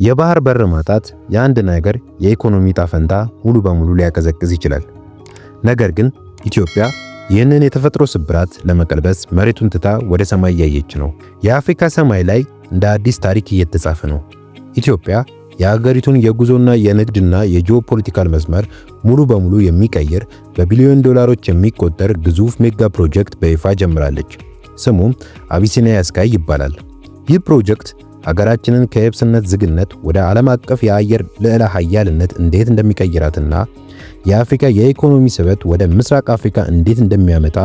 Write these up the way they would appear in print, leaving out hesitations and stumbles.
የባህር በር ማጣት የአንድ ነገር የኢኮኖሚ ጣፈንታ ሙሉ በሙሉ ሊያቀዘቅዝ ይችላል። ነገር ግን ኢትዮጵያ ይህንን የተፈጥሮ ስብራት ለመቀልበስ መሬቱን ትታ ወደ ሰማይ እያየች ነው። የአፍሪካ ሰማይ ላይ እንደ አዲስ ታሪክ እየተጻፈ ነው። ኢትዮጵያ የሀገሪቱን የጉዞና የንግድና የጂኦፖለቲካል መስመር ሙሉ በሙሉ የሚቀይር በቢሊዮን ዶላሮች የሚቆጠር ግዙፍ ሜጋ ፕሮጀክት በይፋ ጀምራለች። ስሙም አቢሲኒያ ስካይ ይባላል። ይህ ፕሮጀክት ሀገራችንን ከየብስነት ዝግነት ወደ ዓለም አቀፍ የአየር ልዕለ ኃያልነት እንዴት እንደሚቀይራትና የአፍሪካ የኢኮኖሚ ስበት ወደ ምስራቅ አፍሪካ እንዴት እንደሚያመጣ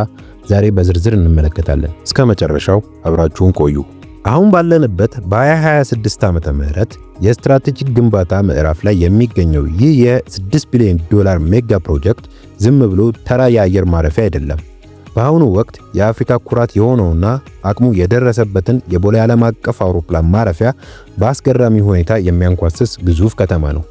ዛሬ በዝርዝር እንመለከታለን። እስከ መጨረሻው አብራችሁን ቆዩ። አሁን ባለንበት በ2026 ዓመተ ምህረት የስትራቴጂክ ግንባታ ምዕራፍ ላይ የሚገኘው ይህ የ6 ቢሊዮን ዶላር ሜጋ ፕሮጀክት ዝም ብሎ ተራ የአየር ማረፊያ አይደለም። በአሁኑ ወቅት የአፍሪካ ኩራት የሆነውና አቅሙ የደረሰበትን የቦሌ ዓለም አቀፍ አውሮፕላን ማረፊያ በአስገራሚ ሁኔታ የሚያንኳስስ ግዙፍ ከተማ ነው።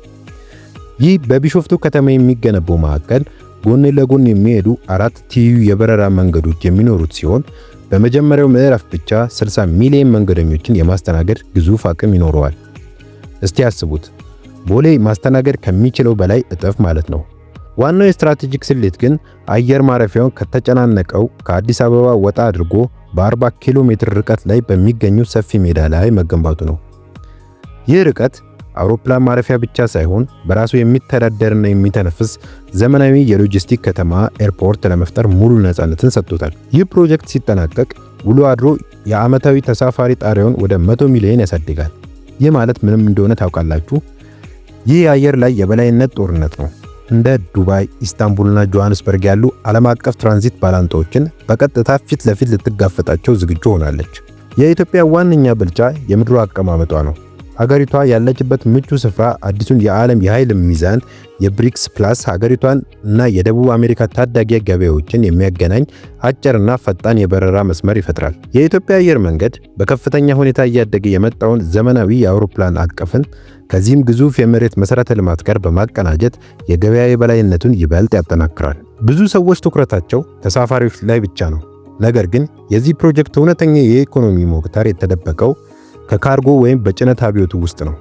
ይህ በቢሾፍቱ ከተማ የሚገነባው ማዕከል ጎን ለጎን የሚሄዱ 4 ትይዩ የበረራ መንገዶች የሚኖሩት ሲሆን በመጀመሪያው ምዕራፍ ብቻ 60 ሚሊዮን መንገደኞችን የማስተናገድ ግዙፍ አቅም ይኖረዋል። እስቲ ያስቡት፣ ቦሌ ማስተናገድ ከሚችለው በላይ እጥፍ ማለት ነው። ዋናው የስትራቴጂክ ስሌት ግን አየር ማረፊያውን ከተጨናነቀው ከአዲስ አበባ ወጣ አድርጎ በ40 ኪሎ ሜትር ርቀት ላይ በሚገኙ ሰፊ ሜዳ ላይ መገንባቱ ነው። ይህ ርቀት አውሮፕላን ማረፊያ ብቻ ሳይሆን በራሱ የሚተዳደርና የሚተነፍስ ዘመናዊ የሎጂስቲክ ከተማ ኤርፖርት ለመፍጠር ሙሉ ነፃነትን ሰጥቶታል። ይህ ፕሮጀክት ሲጠናቀቅ ውሎ አድሮ የዓመታዊ ተሳፋሪ ጣሪያውን ወደ 100 ሚሊዮን ያሳድጋል። ይህ ማለት ምንም እንደሆነ ታውቃላችሁ? ይህ የአየር ላይ የበላይነት ጦርነት ነው። እንደ ዱባይ፣ ኢስታንቡልና ጆሃንስበርግ ያሉ ዓለም አቀፍ ትራንዚት ባላንጣዎችን በቀጥታ ፊት ለፊት ልትጋፈጣቸው ዝግጁ ሆናለች። የኢትዮጵያ ዋነኛ ብልጫ የምድሩ አቀማመጧ ነው። ሀገሪቷ ያለችበት ምቹ ስፍራ አዲሱን የዓለም የኃይል ሚዛን የብሪክስ ፕላስ ሀገሪቷን እና የደቡብ አሜሪካ ታዳጊ ገበያዎችን የሚያገናኝ አጭርና ፈጣን የበረራ መስመር ይፈጥራል። የኢትዮጵያ አየር መንገድ በከፍተኛ ሁኔታ እያደገ የመጣውን ዘመናዊ የአውሮፕላን አቀፍን ከዚህም ግዙፍ የመሬት መሰረተ ልማት ጋር በማቀናጀት የገበያ የበላይነቱን ይበልጥ ያጠናክራል። ብዙ ሰዎች ትኩረታቸው ተሳፋሪዎች ላይ ብቻ ነው። ነገር ግን የዚህ ፕሮጀክት እውነተኛ የኢኮኖሚ ሞተር የተደበቀው ከካርጎ ወይም በጭነት አብዮቱ ውስጥ ነው።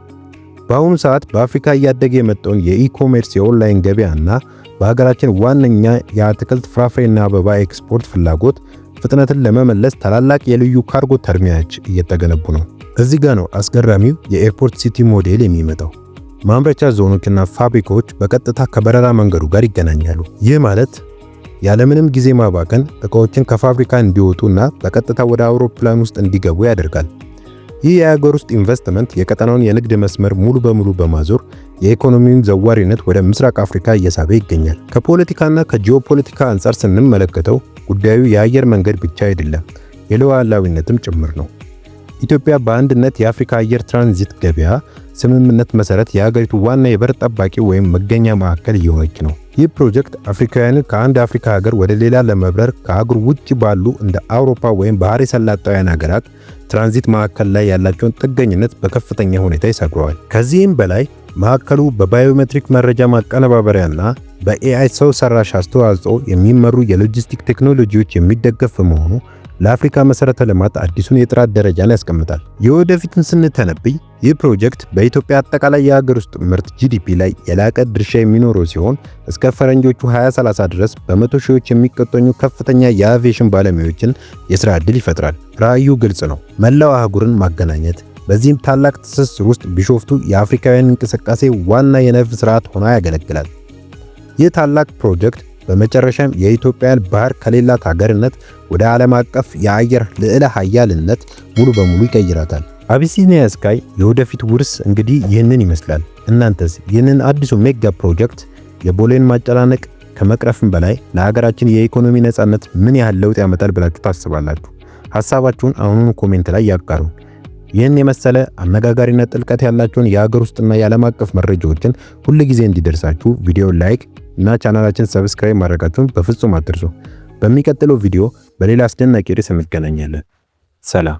በአሁኑ ሰዓት በአፍሪካ እያደገ የመጣውን የኢኮሜርስ የኦንላይን ገበያና በሀገራችን ዋነኛ የአትክልት ፍራፍሬና አበባ ኤክስፖርት ፍላጎት ፍጥነትን ለመመለስ ታላላቅ የልዩ ካርጎ ተርሚናሎች እየተገነቡ ነው። እዚህ ጋር ነው አስገራሚው የኤርፖርት ሲቲ ሞዴል የሚመጣው። ማምረቻ ዞኖችና ፋብሪካዎች በቀጥታ ከበረራ መንገዱ ጋር ይገናኛሉ። ይህ ማለት ያለምንም ጊዜ ማባከን ዕቃዎችን ከፋብሪካ እንዲወጡና በቀጥታ ወደ አውሮፕላን ውስጥ እንዲገቡ ያደርጋል። ይህ የሀገር ውስጥ ኢንቨስትመንት የቀጠናውን የንግድ መስመር ሙሉ በሙሉ በማዞር የኢኮኖሚውን ዘዋሪነት ወደ ምስራቅ አፍሪካ እየሳበ ይገኛል። ከፖለቲካና ከጂኦፖለቲካ አንጻር ስንመለከተው ጉዳዩ የአየር መንገድ ብቻ አይደለም፣ የሉዓላዊነትም ጭምር ነው። ኢትዮጵያ በአንድነት የአፍሪካ አየር ትራንዚት ገበያ ስምምነት መሰረት የሀገሪቱ ዋና የበር ጠባቂ ወይም መገኛ ማዕከል እየሆነች ነው። ይህ ፕሮጀክት አፍሪካውያንን ከአንድ አፍሪካ ሀገር ወደ ሌላ ለመብረር ከአገሩ ውጭ ባሉ እንደ አውሮፓ ወይም ባህረ ሰላጤያውያን ሀገራት ትራንዚት ማዕከል ላይ ያላቸውን ጥገኝነት በከፍተኛ ሁኔታ ይሰብረዋል። ከዚህም በላይ ማዕከሉ በባዮሜትሪክ መረጃ ማቀነባበሪያና በኤአይ ሰው ሰራሽ አስተዋጽኦ የሚመሩ የሎጂስቲክ ቴክኖሎጂዎች የሚደገፍ በመሆኑ ለአፍሪካ መሰረተ ልማት አዲሱን የጥራት ደረጃን ያስቀምጣል። የወደፊትን ስንተነብይ ይህ ፕሮጀክት በኢትዮጵያ አጠቃላይ የሀገር ውስጥ ምርት ጂዲፒ ላይ የላቀ ድርሻ የሚኖረው ሲሆን እስከ ፈረንጆቹ 2030 ድረስ በመቶ ሺዎች የሚቆጠሩ ከፍተኛ የአቪዬሽን ባለሙያዎችን የሥራ ዕድል ይፈጥራል። ራዕዩ ግልጽ ነው፣ መላው አህጉርን ማገናኘት። በዚህም ታላቅ ትስስር ውስጥ ቢሾፍቱ የአፍሪካውያን እንቅስቃሴ ዋና የነርቭ ስርዓት ሆኖ ያገለግላል። ይህ ታላቅ ፕሮጀክት በመጨረሻም የኢትዮጵያን ባህር ከሌላት ሀገርነት ወደ ዓለም አቀፍ የአየር ልዕለ ኃያልነት ሙሉ በሙሉ ይቀይራታል። አቢሲኒያ ስካይ የወደፊት ውርስ እንግዲህ ይህንን ይመስላል። እናንተስ ይህንን አዲሱ ሜጋ ፕሮጀክት የቦሌን ማጨናነቅ ከመቅረፍም በላይ ለሀገራችን የኢኮኖሚ ነፃነት ምን ያህል ለውጥ ያመጣል ብላችሁ ታስባላችሁ? ሐሳባችሁን አሁኑኑ ኮሜንት ላይ ያጋሩ። ይህን የመሰለ አነጋጋሪና ጥልቀት ያላቸውን የሀገር ውስጥና የዓለም አቀፍ መረጃዎችን ሁል ጊዜ እንዲደርሳችሁ ቪዲዮ ላይክ እና ቻናላችን ሰብስክራይብ ማድረጋችሁን በፍጹም አትርሱ። በሚቀጥለው ቪዲዮ በሌላ አስደናቂ ርዕስ እንገናኛለን። ሰላም።